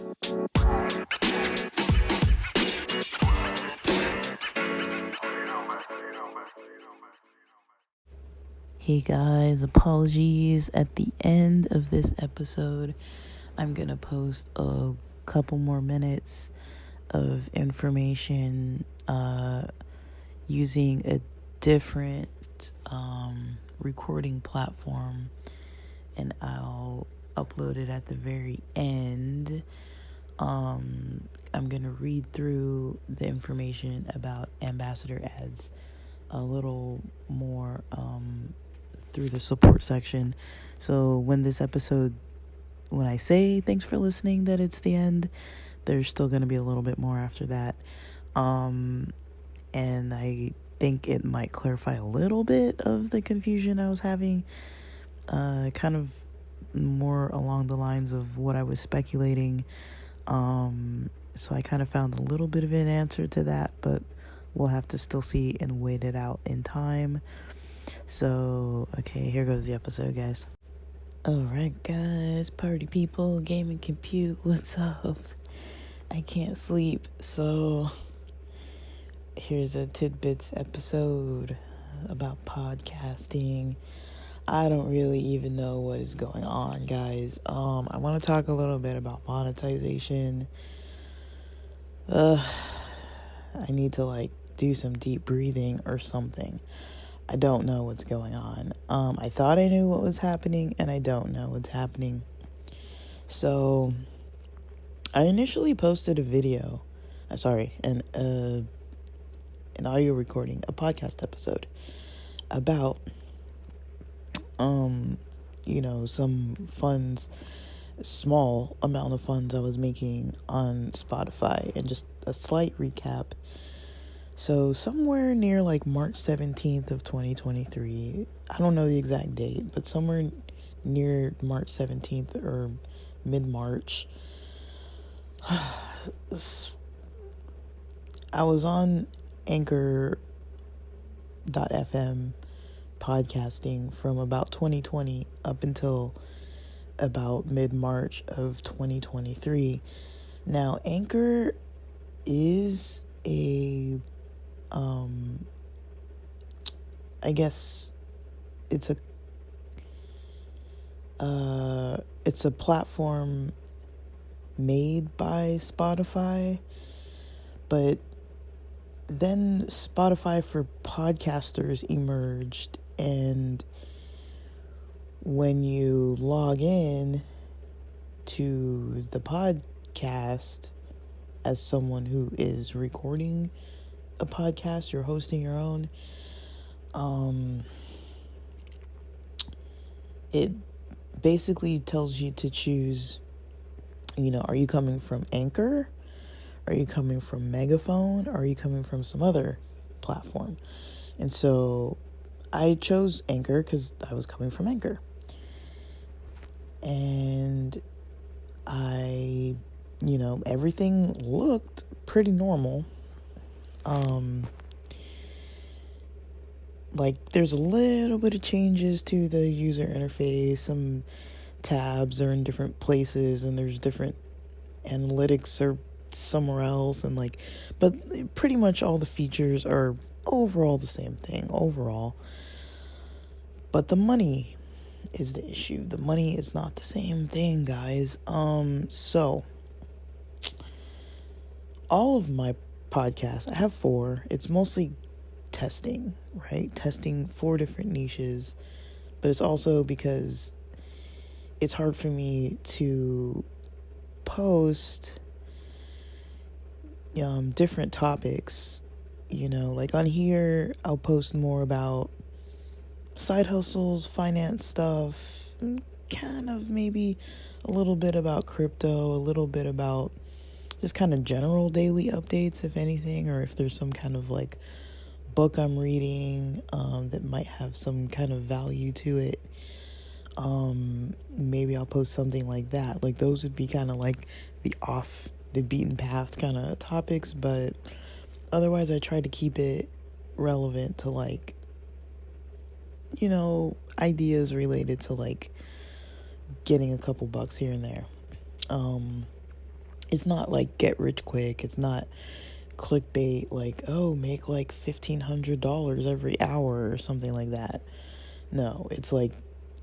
Hey guys, apologies. At the end of this episode, I'm gonna post a couple more minutes of information using a different recording platform, and I'll upload it at the very end. I'm gonna read through the information about ambassador ads a little more through the support section. So when I say thanks for listening, that it's the end, there's still going to be a little bit more after that. And I think it might clarify a little bit of the confusion I was having, kind of more along the lines of what I was speculating. So I kind of found a little bit of an answer to that, but we'll have to still see and wait it out in time. So, okay, here goes the episode, guys. Alright, guys, party people, gaming compute, what's up? I can't sleep, so here's a Tidbits episode about podcasting. I don't really even know what is going on, guys. I want to talk a little bit about monetization. I need to do some deep breathing or something. I don't know what's going on. I thought I knew what was happening, and I don't know what's happening. So, I initially posted a video, an audio recording, a podcast episode about, some funds, small amount of funds I was making on Spotify, and just a slight recap. So somewhere near March 17th of 2023, I don't know the exact date, but somewhere near March 17th or mid-March, I was on Anchor.fm podcasting from about 2020 up until about mid-March of 2023. Now, Anchor is I guess it's a platform made by Spotify, but then Spotify for podcasters emerged, and when you log in to the podcast as someone who is recording a podcast, you're hosting your own, it basically tells you to choose, are you coming from Anchor? Are you coming from Megaphone? Or are you coming from some other platform? And so I chose Anchor because I was coming from Anchor. And everything looked pretty normal. There's a little bit of changes to the user interface. Some tabs are in different places, and there's different analytics are somewhere else, but pretty much all the features are overall the same thing overall. But the money is the issue. The money is not the same thing, guys. So all of my podcasts, I have 4. It's mostly testing, right? Testing 4 different niches, but it's also because it's hard for me to post different topics. On here, I'll post more about side hustles, finance stuff, kind of maybe a little bit about crypto, a little bit about just kind of general daily updates, if anything, or if there's some kind of book I'm reading that might have some kind of value to it. Maybe I'll post something like that. Those would be kind of the off the beaten path kind of topics, but otherwise I try to keep it relevant to ideas related to getting a couple bucks here and there. It's not like get rich quick. It's not clickbait like, oh, make like $1,500 every hour or something like that. No, it's like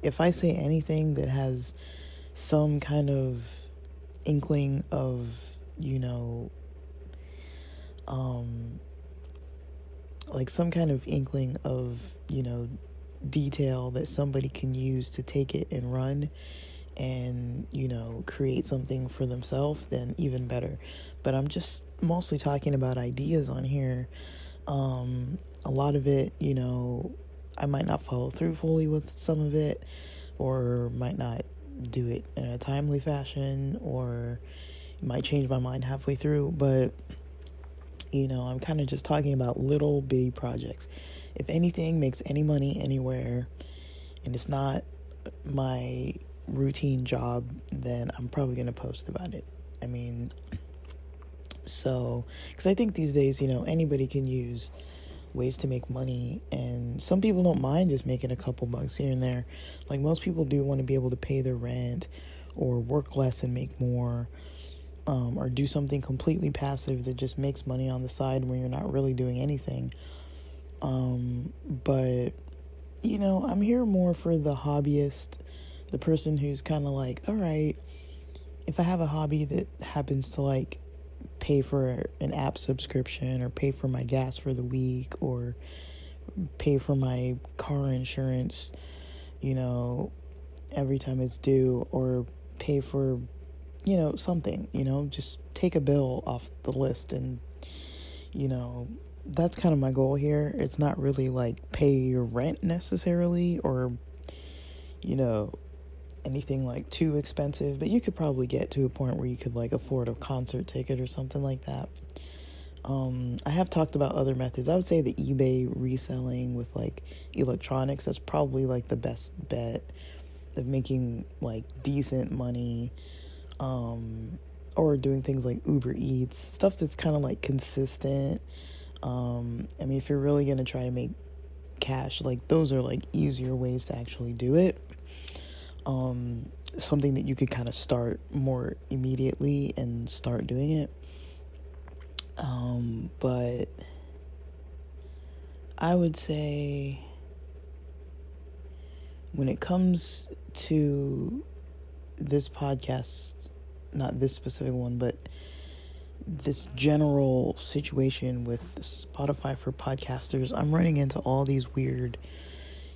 if I say anything that has some kind of inkling of, like some kind of inkling of, detail that somebody can use to take it and run and, create something for themselves, then even better. But I'm just mostly talking about ideas on here. A lot of it, I might not follow through fully with some of it, or might not do it in a timely fashion, or might change my mind halfway through. But I'm kind of just talking about little bitty projects. If anything makes any money anywhere and it's not my routine job, then I'm probably going to post about it. I mean, so, because I think these days, anybody can use ways to make money, and some people don't mind just making a couple bucks here and there. Like, most people do want to be able to pay their rent or work less and make more, or do something completely passive that just makes money on the side when you're not really doing anything. But I'm here more for the hobbyist, the person who's kind of like, all right, if I have a hobby that happens to like pay for an app subscription, or pay for my gas for the week, or pay for my car insurance, every time it's due, or pay for, something, just take a bill off the list. And, that's kind of my goal here. It's not really like pay your rent necessarily, or, anything like too expensive, but you could probably get to a point where you could like afford a concert ticket or something like that. I have talked about other methods. I would say the eBay reselling with like electronics, that's probably like the best bet of making like decent money. Or doing things like Uber Eats, stuff that's kind of like consistent. I mean, if you're really going to try to make cash, like those are like easier ways to actually do it. Something that you could kind of start more immediately and start doing it. But I would say when it comes to this podcast, not this specific one, but this general situation with Spotify for podcasters, I'm running into all these weird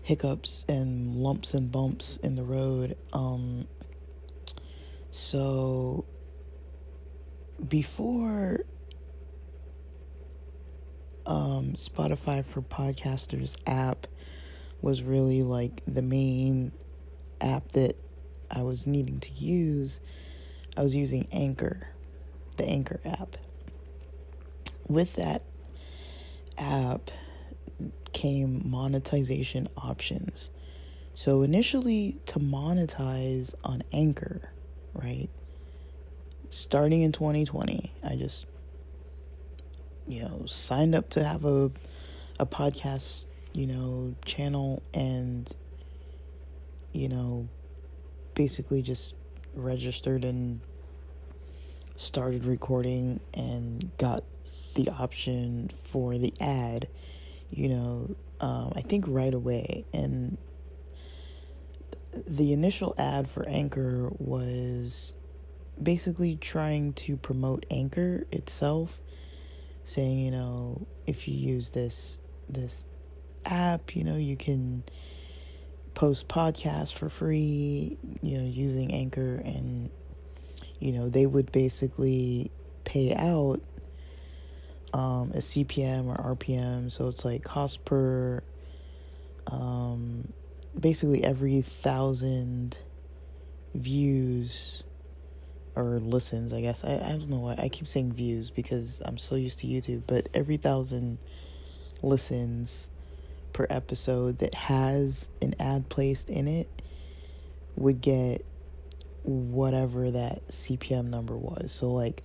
hiccups and lumps and bumps in the road. So before Spotify for podcasters app was really like the main app that I was needing to use, I was using Anchor, the Anchor app. With that app came monetization options. So initially, to monetize on Anchor, right, starting in 2020, I just, signed up to have a podcast, channel, and, basically just registered and started recording and got the option for the ad, I think right away. And the initial ad for Anchor was basically trying to promote Anchor itself, saying, if you use this app, you can post podcasts for free, using Anchor. And they would basically pay out a CPM or RPM. So it's like cost per, basically every 1,000 views or listens, I guess. I don't know why I keep saying views because I'm so used to YouTube, but every 1,000 listens per episode that has an ad placed in it would get whatever that CPM number was. So like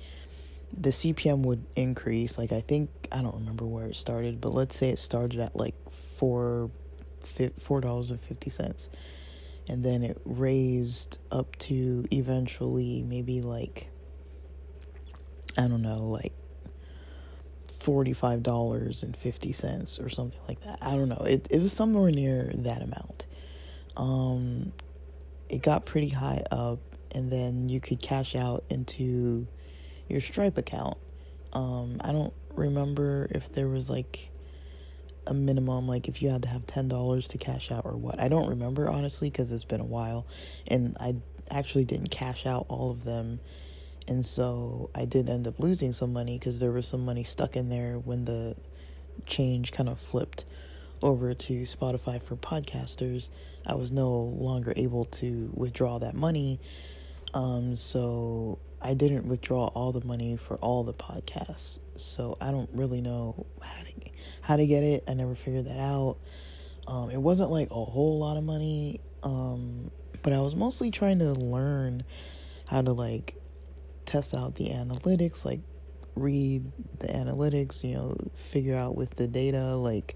the CPM would increase. Like I don't remember where it started, but let's say it started at like $4.50, and then it raised up to eventually maybe like I don't know, like $45.50 or something like that. I don't know. It was somewhere near that amount. It got pretty high up, and then you could cash out into your Stripe account. I don't remember if there was like a minimum, like if you had to have $10 to cash out or what. I don't remember, honestly, because it's been a while, and I actually didn't cash out all of them, and so I did end up losing some money because there was some money stuck in there when the change kind of flipped over to Spotify for podcasters. I was no longer able to withdraw that money, so I didn't withdraw all the money for all the podcasts. So I don't really know how to get it. I never figured that out. It wasn't like a whole lot of money, but I was mostly trying to learn how to like test out the analytics, like read the analytics, figure out with the data, like,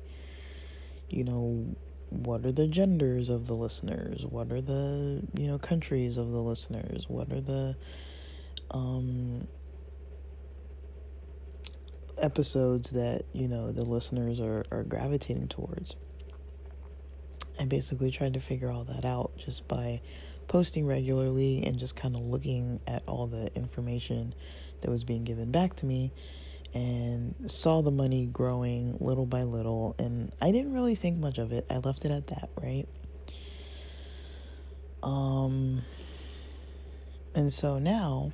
what are the genders of the listeners? What are the, countries of the listeners? What are the episodes that, the listeners are gravitating towards? I basically tried to figure all that out just by posting regularly and just kind of looking at all the information that was being given back to me, and saw the money growing little by little, and I didn't really think much of it. I left it at that, right? And so now,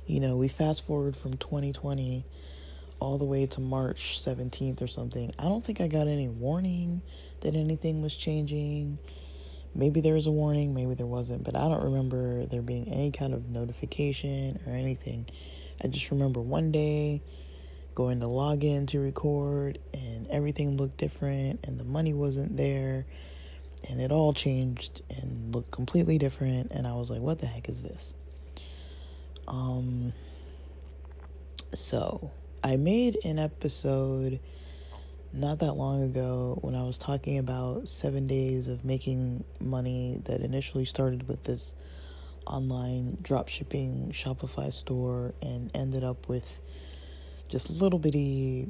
we fast forward from 2020 all the way to March 17th or something. I don't think I got any warning that anything was changing. Maybe there was a warning, maybe there wasn't, but I don't remember there being any kind of notification or anything. I just remember one day going to log in to record, and everything looked different, and the money wasn't there, and it all changed and looked completely different, and I was like, what the heck is this? So I made an episode not that long ago when I was talking about 7 days of making money that initially started with this online dropshipping Shopify store and ended up with just little bitty,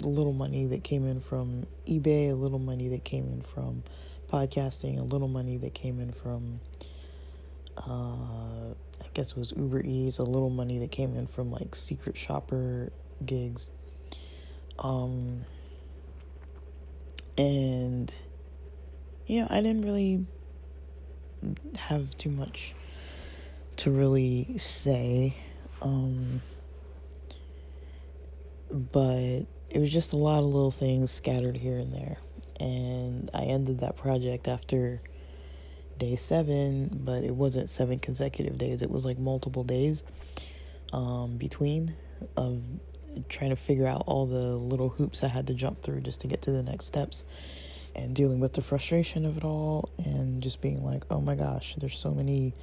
little money that came in from eBay, a little money that came in from podcasting, a little money that came in from I guess it was Uber Eats, a little money that came in from like secret shopper gigs. And I didn't really have too much to really say, but it was just a lot of little things scattered here and there, and I ended that project after day 7, but it wasn't 7 consecutive days. It was like multiple days between of trying to figure out all the little hoops I had to jump through just to get to the next steps, and dealing with the frustration of it all, and just being like, oh my gosh, there's so many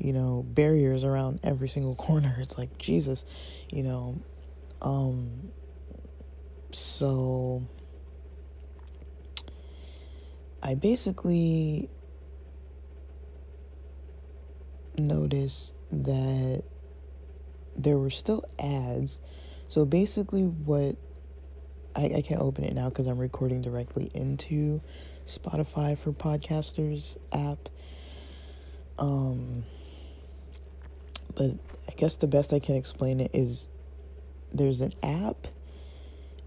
barriers around every single corner. It's like, Jesus, so I basically noticed that there were still ads. So basically what I can't open it now because I'm recording directly into Spotify for Podcasters app. But I guess the best I can explain it is there's an app,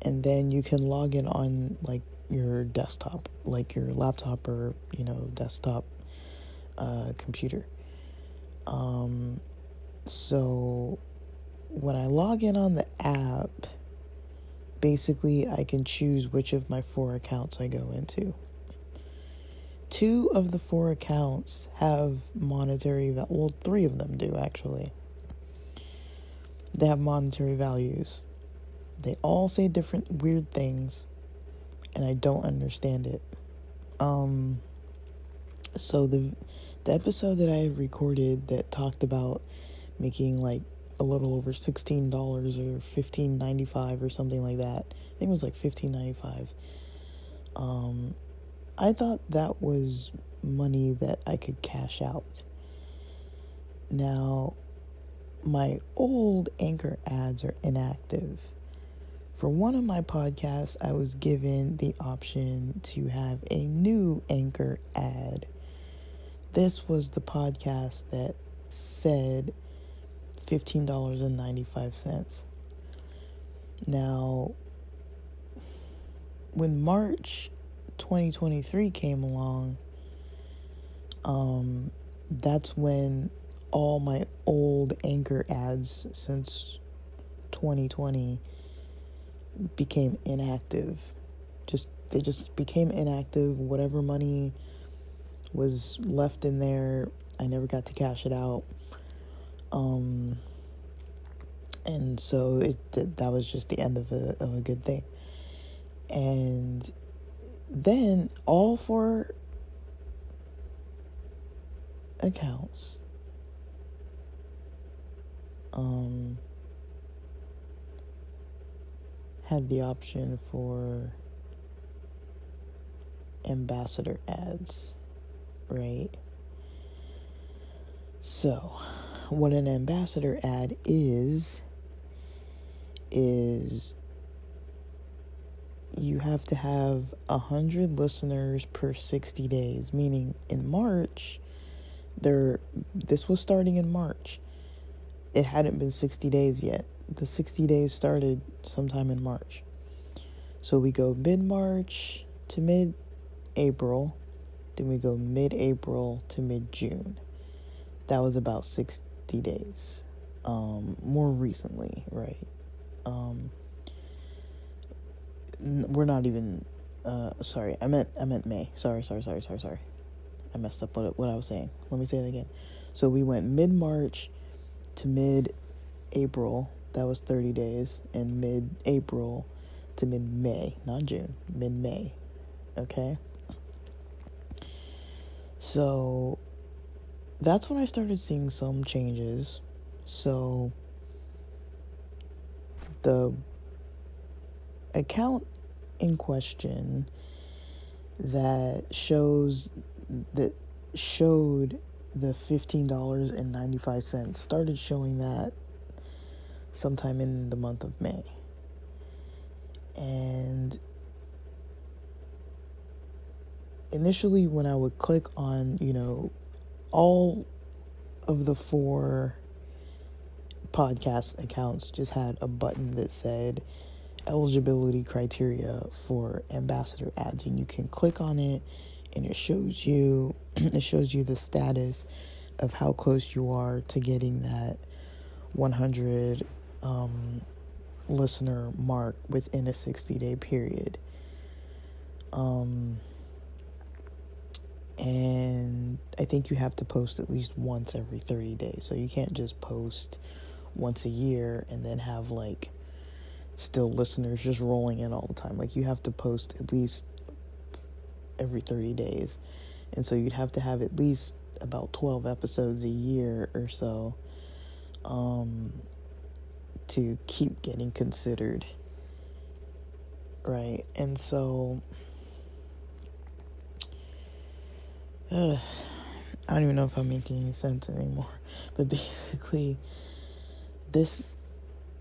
and then you can log in on like your desktop, like your laptop or desktop computer. So when I log in on the app, basically I can choose which of my 4 accounts I go into. 2 of the 4 accounts have monetary well, 3 of them do actually. They have monetary values. They all say different weird things, and I don't understand it. So the episode that I recorded that talked about making like a little over $16 or $15.95 or something like that. I think it was like $15.95. I thought that was money that I could cash out. Now, my old Anchor ads are inactive. For one of my podcasts, I was given the option to have a new Anchor ad. This was the podcast that said $15.95. Now, when March 2023 came along, that's when all my old Anchor ads since 2020 became inactive. They just became inactive. Whatever money was left in there, I never got to cash it out. And so that was just the end of a good thing. And then all 4 accounts had the option for ambassador ads, right? So what an ambassador ad is you have to have 100 listeners per 60 days, meaning in March, this was starting in March. It hadn't been 60 days yet. The 60 days started sometime in March. So we go mid-March to mid-April, then we go mid-April to mid-June. That was about 60 days. More recently, right? We're not even, sorry, I meant May. Sorry. I messed up what I was saying. Let me say it again. So we went mid-March to mid-April. That was 30 days. And mid-April to mid-May. Not June. Mid-May. Okay? So that's when I started seeing some changes. So the account in question that showed the $15.95 started showing that sometime in the month of May. And initially when I would click on, all of the 4 podcast accounts just had a button that said eligibility criteria for ambassador ads, and you can click on it and it shows you the status of how close you are to getting that 100 listener mark within a 60-day period. And I think you have to post at least once every 30 days. So you can't just post once a year and then have still listeners just rolling in all the time. You have to post at least every 30 days. And so you'd have to have at least about 12 episodes a year or so to keep getting considered. Right? And so I don't even know if I'm making any sense anymore. But basically, this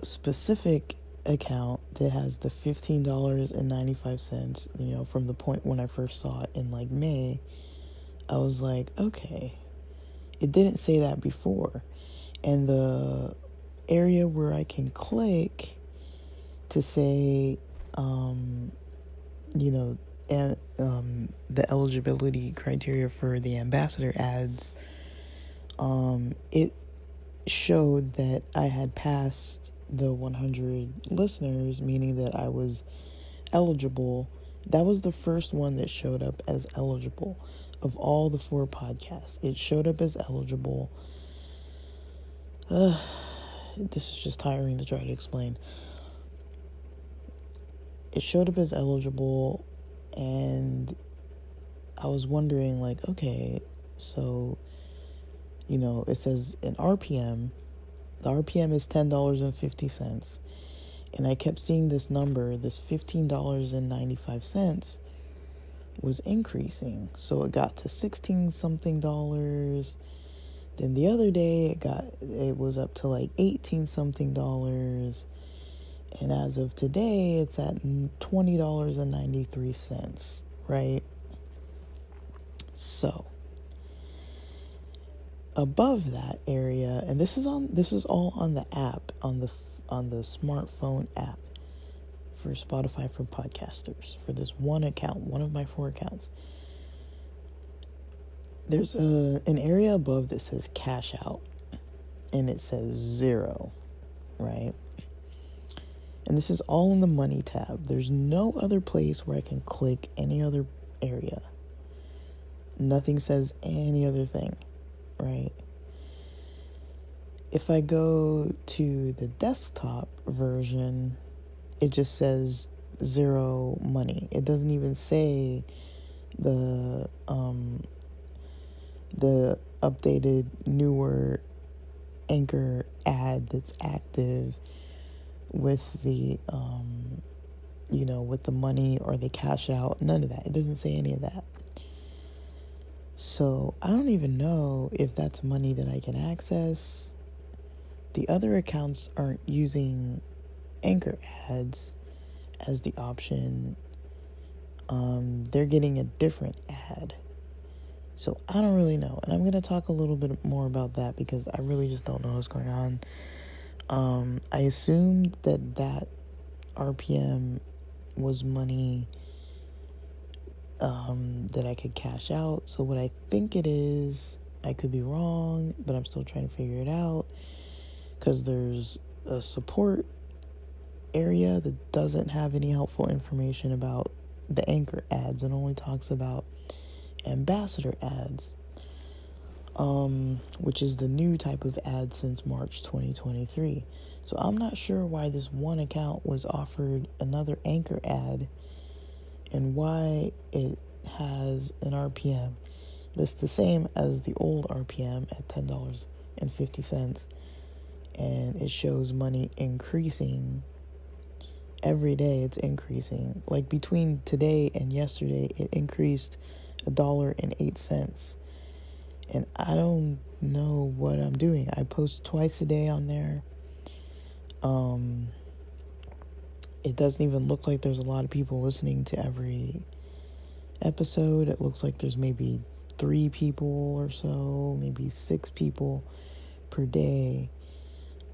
specific account that has the $15.95, from the point when I first saw it in May, I was like, okay, it didn't say that before. And the area where I can click to say, the eligibility criteria for the ambassador ads, it showed that I had passed the 100 listeners, meaning that I was eligible. That was the first one that showed up as eligible of all the 4 podcasts. It showed up as eligible. This is just tiring to try to explain. It showed up as eligible, and I was wondering, okay, so, it says an RPM. The RPM is $10.50. And I kept seeing this number, this $15.95 was increasing. So it got to $16 something. Then the other day it was up to like 18 something dollars. And as of today, it's at $20.93, right? So above that area, and this is all on the app, on the smartphone app for Spotify for podcasters, for this one account, one of my 4 accounts. There's an area above that says cash out, and it says 0, right? And this is all in the money tab. There's no other place where I can click any other area. Nothing says any other thing, right? If I go to the desktop version, it just says 0 money. It doesn't even say the updated, newer Anchor ad that's active with the with the money or the cash out. None of that. It doesn't say any of that. So I don't even know if that's money that I can access. The other accounts aren't using Anchor ads as the option. They're getting a different ad. So I don't really know. And I'm going to talk a little bit more about that because I really just don't know what's going on. I assumed that RPM was money that I could cash out. So what I think it is, I could be wrong, but I'm still trying to figure it out, because there's a support area that doesn't have any helpful information about the Anchor ads and only talks about ambassador ads, which is the new type of ad since March 2023. So I'm not sure why this one account was offered another Anchor ad and why it has an RPM that's the same as the old RPM at $10.50, and it shows money increasing every day. It's increasing. Like between today and yesterday, it increased $1.08. And I don't know what I'm doing. I post twice a day on there. It doesn't even look like there's a lot of people listening to every episode. It looks like there's maybe 3 people or so, maybe 6 people per day.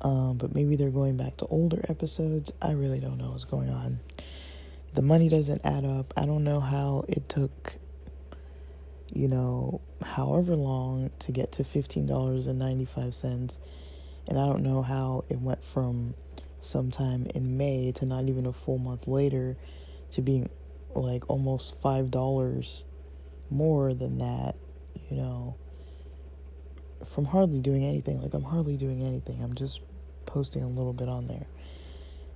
But maybe they're going back to older episodes. I really don't know what's going on. The money doesn't add up. I don't know how it took, however long to get to $15.95. And I don't know how it went from sometime in May to not even a full month later to being like almost $5 more than that, from hardly doing anything. Like, I'm hardly doing anything. I'm just posting a little bit on there.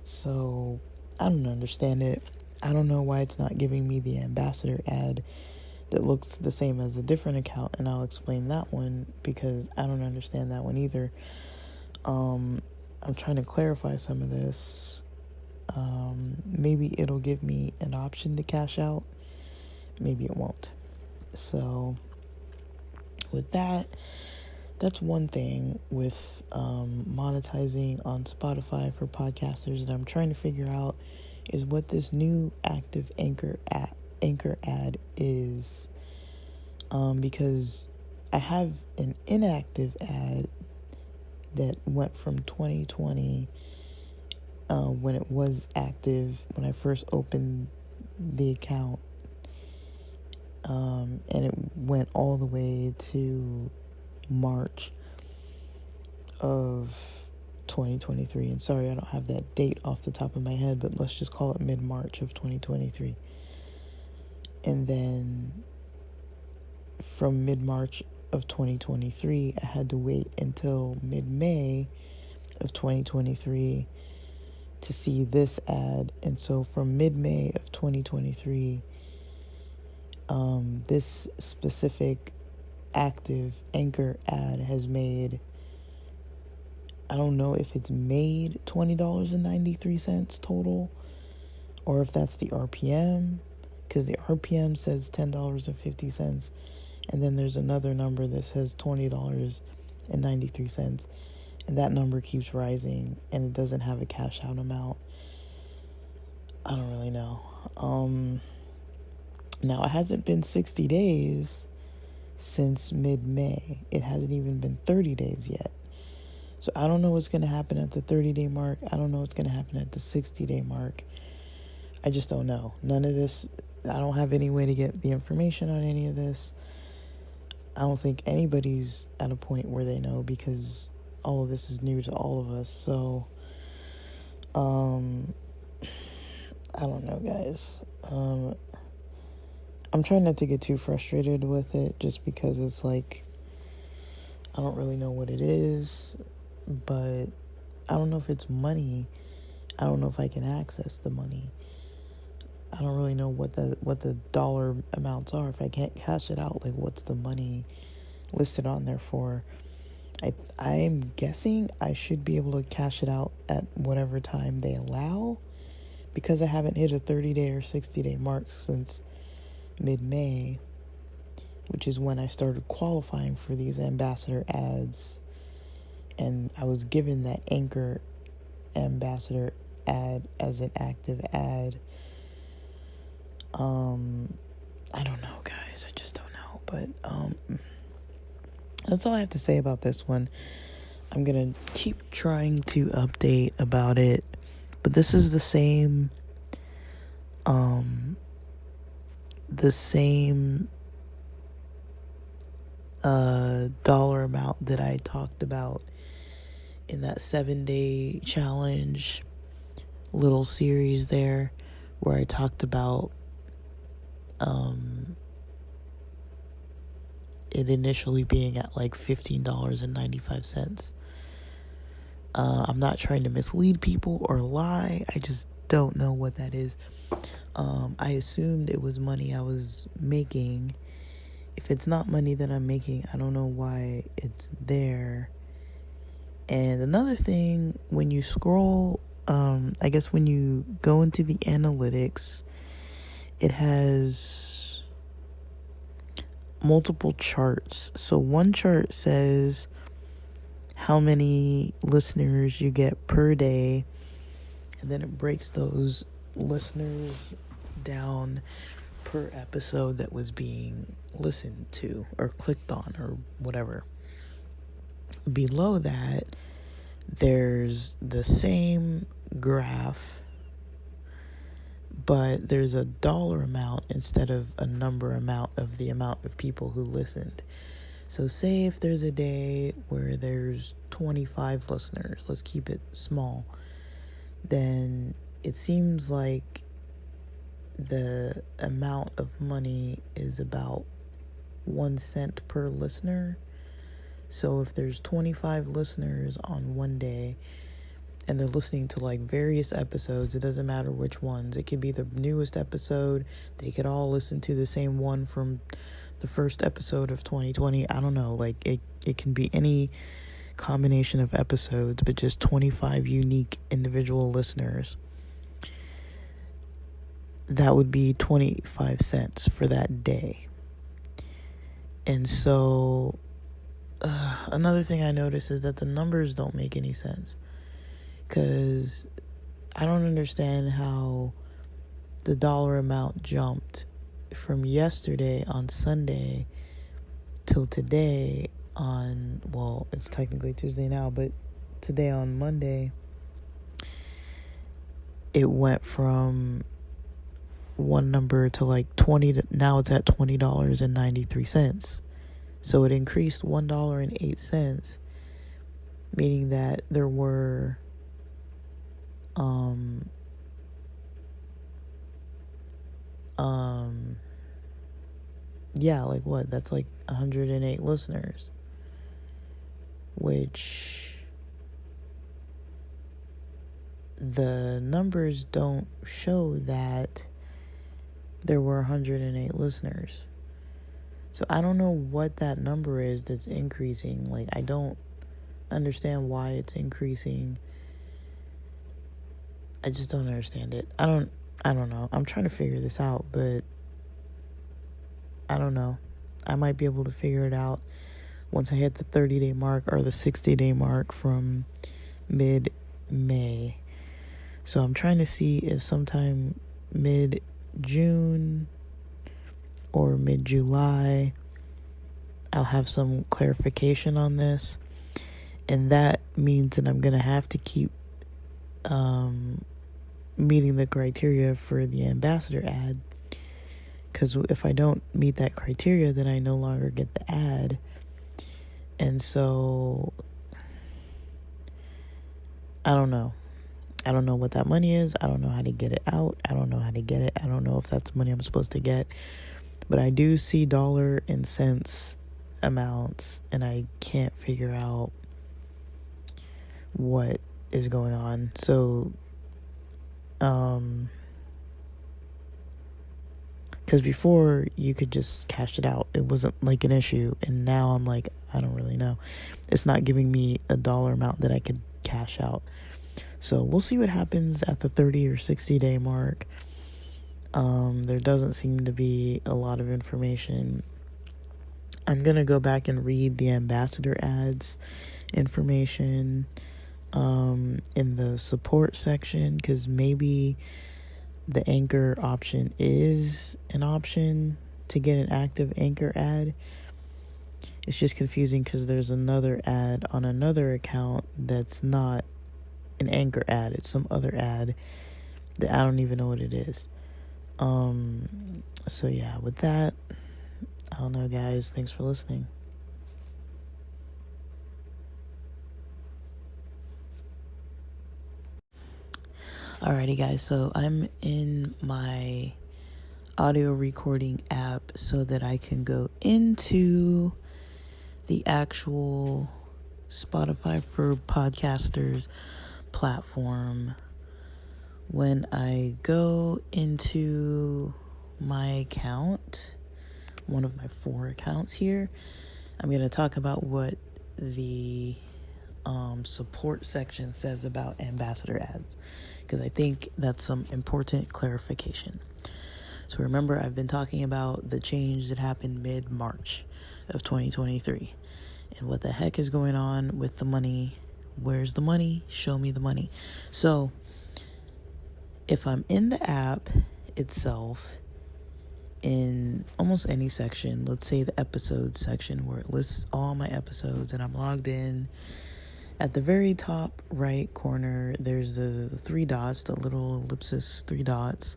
So I don't understand it. I don't know why it's not giving me the ambassador ad that looks the same as a different account, and I'll explain that one because I don't understand that one either. I'm trying to clarify some of this. Maybe it'll give me an option to cash out. Maybe it won't. So with that's one thing with monetizing on Spotify for podcasters that I'm trying to figure out is what this new active Anchor ad is. Because I have an inactive ad that went from 2020 when it was active, when I first opened the account, and it went all the way to March of 2023. And sorry, I don't have that date off the top of my head, but let's just call it mid-March of 2023. And then from mid-March of 2023, I had to wait until mid-May of 2023 to see this ad. And so from mid-May of 2023, this specific active Anchor ad has made, I don't know if it's made $20.93 total, or if that's the RPM, because the RPM says $10.50, and then there's another number that says $20.93. and 93 cents, and that number keeps rising, and it doesn't have a cash out amount. I don't really know. Now, it hasn't been 60 days since mid-May. It hasn't even been 30 days yet. So I don't know what's going to happen at the 30-day mark. I don't know what's going to happen at the 60-day mark. I just don't know. None of this, I don't have any way to get the information on any of this. I don't think anybody's at a point where they know, because all of this is new to all of us. So, I don't know, guys. I'm trying not to get too frustrated with it, just because it's like, I don't really know what it is, but I don't know if it's money. I don't know if I can access the money. I don't really know what the dollar amounts are. If I can't cash it out, like, what's the money listed on there for? I'm guessing I should be able to cash it out at whatever time they allow, because I haven't hit a 30-day or 60-day mark since mid-May, which is when I started qualifying for these ambassador ads, and I was given that Anchor ambassador ad as an active ad. I don't know, guys. I just don't know. But that's all I have to say about this one. I'm gonna keep trying to update about it, but this is the same dollar amount that I talked about in that 7-day challenge little series there, where I talked about it initially being at like $15.95. I'm not trying to mislead people or lie. I just don't know what that is. I assumed it was money I was making. If it's not money that I'm making, I don't know why it's there. And another thing, when you scroll, I guess when you go into the analytics, it has multiple charts. So one chart says how many listeners you get per day, and then it breaks those listeners down per episode that was being listened to or clicked on or whatever. Below that, there's the same graph, but there's a dollar amount instead of a number amount of the amount of people who listened. So say if there's a day where there's 25 listeners, let's keep it small, then it seems like the amount of money is about 1 cent per listener. So if there's 25 listeners on one day, and they're listening to like various episodes, it doesn't matter which ones. It could be the newest episode. They could all listen to the same one from the first episode of 2020. I don't know. Like it can be any combination of episodes, but just 25 unique individual listeners. That would be 25 cents for that day. And so another thing I noticed is that the numbers don't make any sense. Because I don't understand how the dollar amount jumped from yesterday on Sunday till today on, well, it's technically Tuesday now, but today on Monday, it went from one number to like 20, now it's at $20.93. So it increased $1.08, meaning that there were like what? That's like 108 listeners, which the numbers don't show that there were 108 listeners. So I don't know what that number is that's increasing. Like, I don't understand why it's increasing. I just don't understand it. I don't know. I'm trying to figure this out, but I don't know. I might be able to figure it out once I hit the 30-day mark or the 60-day mark from mid-May. So I'm trying to see if sometime mid-June or mid-July I'll have some clarification on this. And that means that I'm going to have to keep meeting the criteria for the ambassador ad. Because if I don't meet that criteria, then I no longer get the ad. And so, I don't know. I don't know what that money is. I don't know how to get it out. I don't know how to get it. I don't know if that's money I'm supposed to get. But I do see dollar and cents amounts, and I can't figure out what is going on. So, because before you could just cash it out. It wasn't like an issue. And now I'm like, I don't really know. It's not giving me a dollar amount that I could cash out. So we'll see what happens at the 30 or 60 day mark. There doesn't seem to be a lot of information. I'm going to go back and read the ambassador ads information in the support section, because maybe the anchor option is an option to get an active anchor ad. It's just confusing because there's another ad on another account that's not an anchor ad. It's some other ad that I don't even know what it is. So yeah, with that, I don't know, guys. Thanks for listening. Alrighty, guys. So I'm in my audio recording app so that I can go into the actual Spotify for Podcasters platform. When I go into my account, one of my 4 accounts here, I'm going to talk about what the support section says about ambassador ads, because I think that's some important clarification. So remember, I've been talking about the change that happened mid-March of 2023 and what the heck is going on with the money. Where's the money? Show me the money. So if I'm in the app itself, in almost any section, let's say the episodes section where it lists all my episodes and I'm logged in, at the very top right corner, there's the 3 dots, the little ellipsis 3 dots.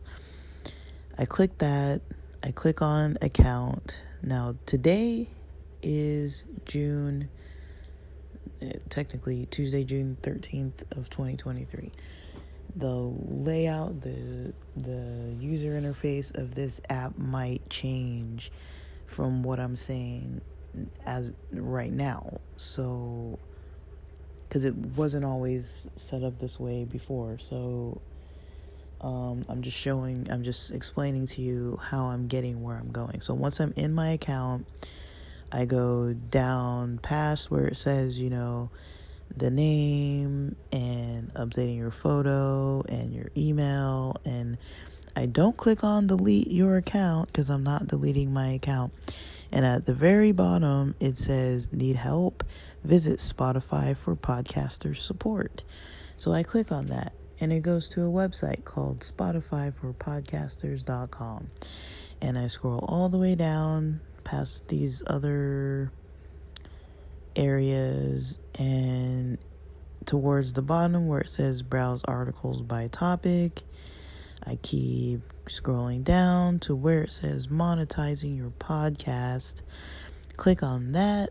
I click that. I click on account. Now, today is technically Tuesday, June 13th of 2023. The layout, the user interface of this app might change from what I'm saying as right now. So, because it wasn't always set up this way before. So, I'm just explaining to you how I'm getting where I'm going. So once I'm in my account, I go down past where it says, the name and updating your photo and your email, and I don't click on delete your account because I'm not deleting my account. And at the very bottom, it says need help, visit Spotify for Podcasters support. So I click on that, and it goes to a website called spotifyforpodcasters.com. And I scroll all the way down past these other areas and towards the bottom where it says browse articles by topic. I keep scrolling down to where it says monetizing your podcast. Click on that,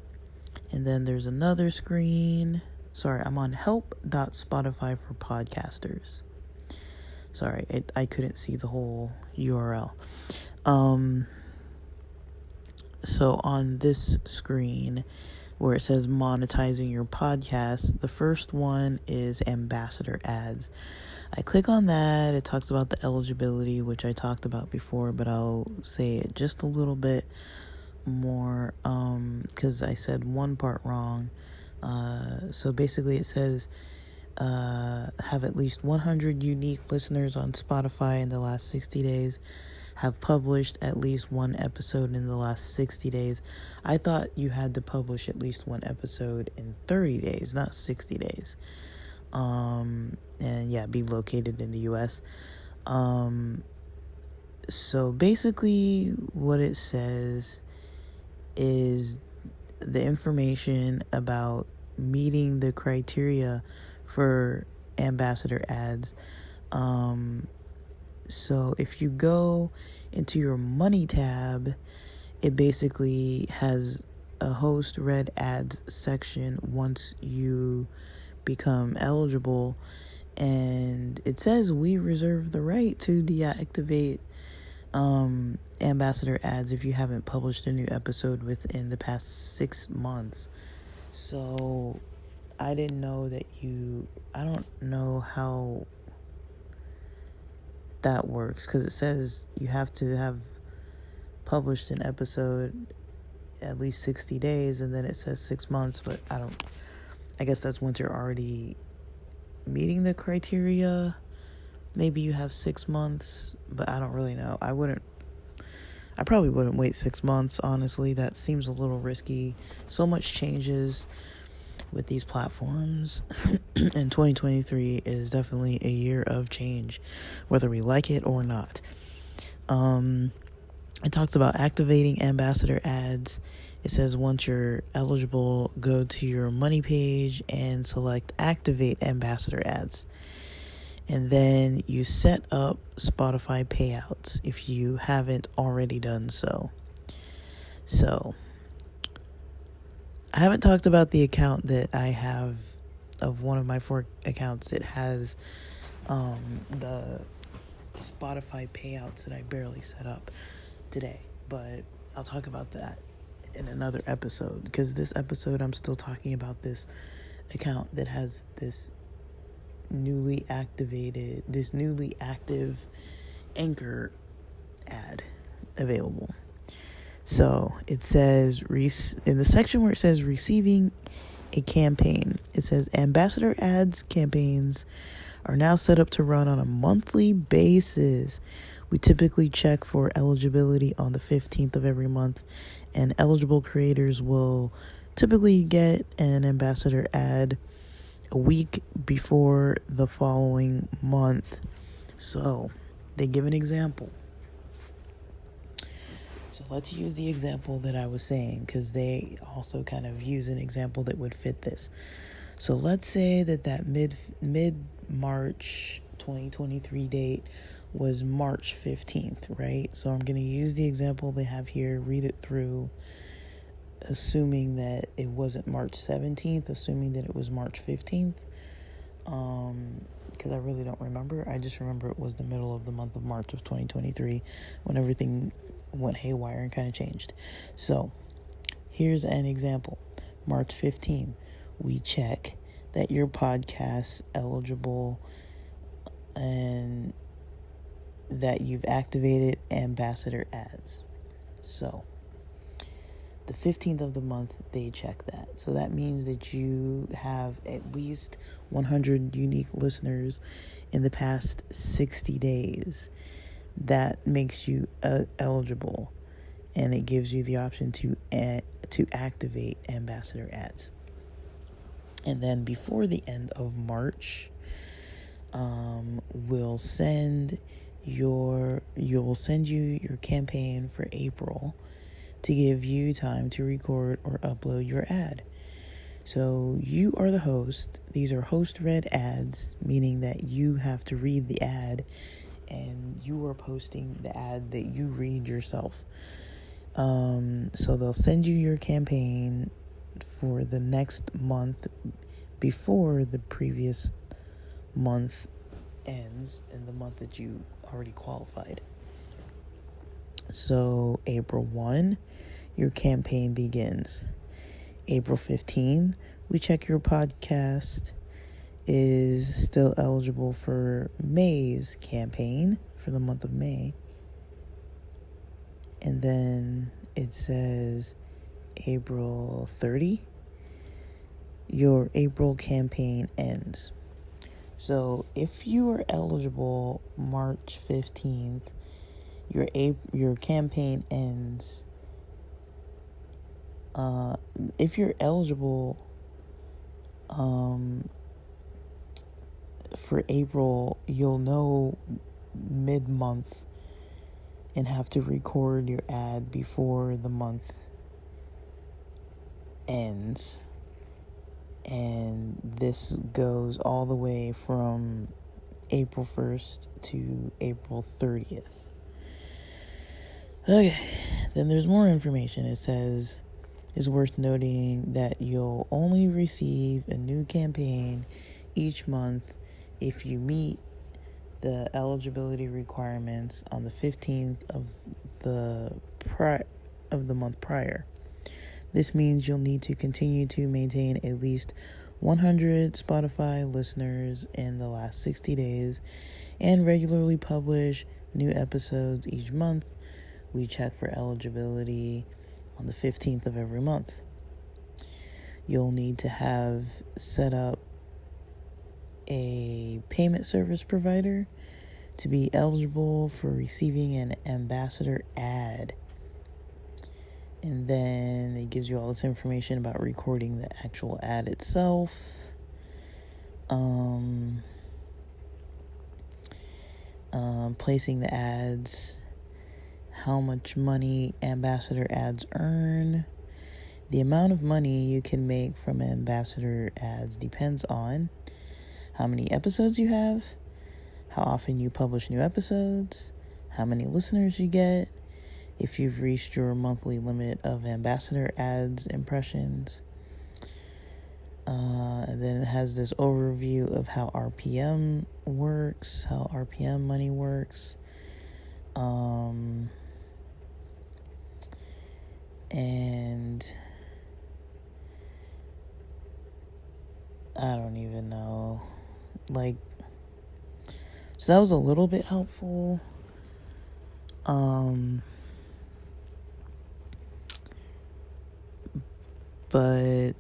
and then there's another screen. Sorry, I'm on help.spotify for podcasters. Sorry, I couldn't see the whole URL. So on this screen where it says monetizing your podcast, the first one is ambassador ads. I click on that. It talks about the eligibility, which I talked about before, but I'll say it just a little bit more because I said one part wrong. So basically it says have at least 100 unique listeners on Spotify in the last 60 days, have published at least one episode in the last 60 days. I thought you had to publish at least one episode in 30 days, not 60 days. And yeah, be located in the US. So basically what it says is the information about meeting the criteria for ambassador ads. So if you go into your money tab, it basically has a host read ads section once you become eligible, and it says we reserve the right to deactivate ambassador ads if you haven't published a new episode within the past 6 months. So I didn't know that I don't know how that works, because it says you have to have published an episode at least 60 days, and then it says 6 months, but I guess that's once you're already meeting the criteria. Maybe you have 6 months, but I don't really know. I probably wouldn't wait 6 months, honestly. That seems a little risky. So much changes with these platforms. And 2023 is definitely a year of change, whether we like it or not. It talks about activating ambassador ads. It says once you're eligible, go to your money page and select activate ambassador ads. And then you set up Spotify payouts if you haven't already done so. So, I haven't talked about the account that I have of one of my 4 accounts that has the Spotify payouts that I barely set up today. But I'll talk about that in another episode, because this episode I'm still talking about this account that has this newly active Anchor ad available. So it says in the section where it says receiving a campaign, it says ambassador ads campaigns are now set up to run on a monthly basis. We typically check for eligibility on the 15th of every month, and eligible creators will typically get an ambassador ad a week before the following month. So they give an example. So let's use the example that I was saying, because they also kind of use an example that would fit this. So let's say that mid-March 2023 date was March 15th, right? So I'm going to use the example they have here, read it through, assuming that it wasn't March 17th, assuming that it was March 15th. Because I really don't remember. I just remember it was the middle of the month of March of 2023 when everything went haywire and kind of changed. So here's an example. March 15th, we check that your podcast's eligible and that you've activated ambassador ads. So the 15th of the month, they check that. So that means that you have at least 100 unique listeners in the past 60 days. That makes you eligible, and it gives you the option to activate ambassador ads. And then before the end of March, we'll send you your campaign for April to give you time to record or upload your ad. So you are the host. These are host-read ads, meaning that you have to read the ad, and you are posting the ad that you read yourself. So they'll send you your campaign for the next month before the previous month ends in the month that you already qualified. So April 1, your campaign begins. April 15, we check your podcast is still eligible for May's campaign for the month of May. And then it says April 30, your April campaign ends. So if you are eligible March 15th, your campaign ends. If you're eligible for April, you'll know mid-month and have to record your ad before the month ends. And this goes all the way from April 1st to April 30th. Okay, then there's more information. It says it's worth noting that you'll only receive a new campaign each month if you meet the eligibility requirements on the 15th of the month prior. This means you'll need to continue to maintain at least 100 Spotify listeners in the last 60 days and regularly publish new episodes each month. We check for eligibility on the 15th of every month. You'll need to have set up a payment service provider to be eligible for receiving an ambassador ad. And then it gives you all this information about recording the actual ad itself. Placing the ads, how much money ambassador ads earn. The amount of money you can make from ambassador ads depends on how many episodes you have, how often you publish new episodes, how many listeners you get, if you've reached your monthly limit of ambassador ads impressions. And then it has this overview of how RPM works, how RPM money works. And I don't even know. So that was a little bit helpful. But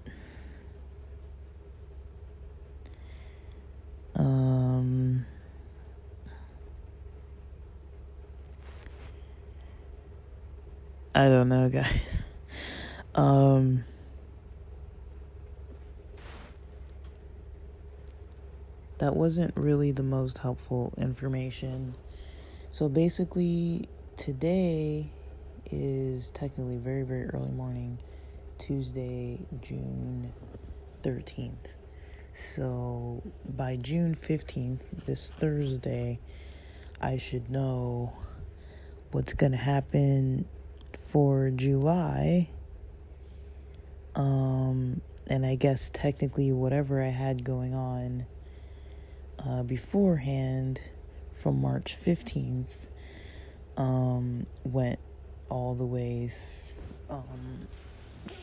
I don't know, guys. That wasn't really the most helpful information. So basically, today is technically very, very early morning, Tuesday, June 13th. So by June 15th, this Thursday, I should know what's going to happen for July. And I guess technically whatever I had going on beforehand from March 15th went all the way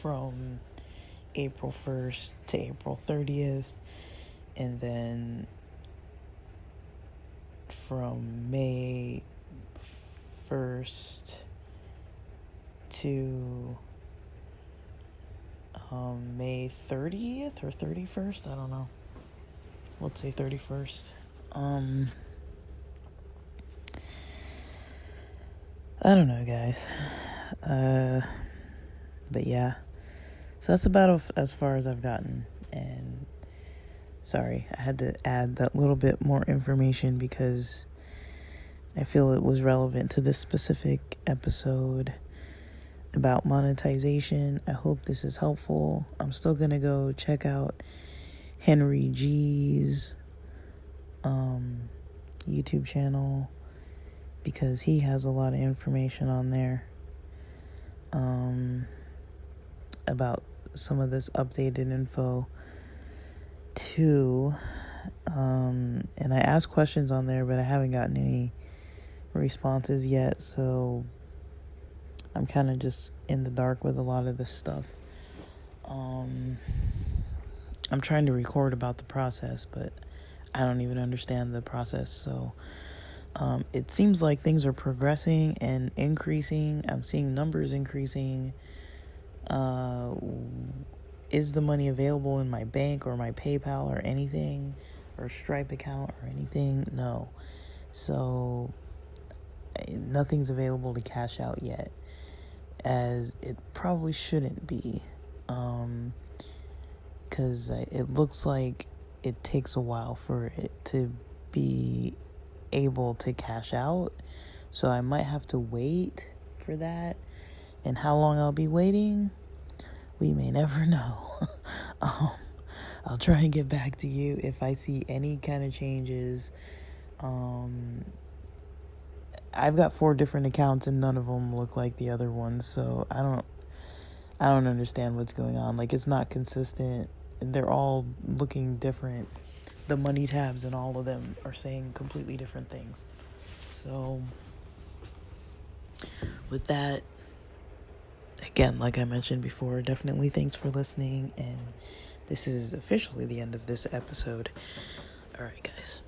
from April 1st to April 30th, and then from May 1st to May 30th or 31st, I don't know. Let's say 31st. I don't know, guys. But yeah. So that's about as far as I've gotten. And sorry, I had to add that little bit more information because I feel it was relevant to this specific episode about monetization. I hope this is helpful. I'm still going to go check out Henry G's YouTube channel because he has a lot of information on there about some of this updated info too. And I asked questions on there, but I haven't gotten any responses yet, so I'm kind of just in the dark with a lot of this stuff. I'm trying to record about the process, but I don't even understand the process. So it seems like things are progressing and increasing. I'm seeing numbers increasing. Is the money available in my bank or my PayPal or anything, or Stripe account or anything? No. So nothing's available to cash out yet, as it probably shouldn't be, because it looks like it takes a while for it to be able to cash out. So I might have to wait for that. And how long I'll be waiting, we may never know. I'll try and get back to you if I see any kind of changes. I've got 4 different accounts and none of them look like the other ones, so I don't understand what's going on. Like, it's not consistent. They're all looking different. The money tabs and all of them are saying completely different things. So with that, again, like I mentioned before, definitely thanks for listening, and this is officially the end of this episode. All right, guys.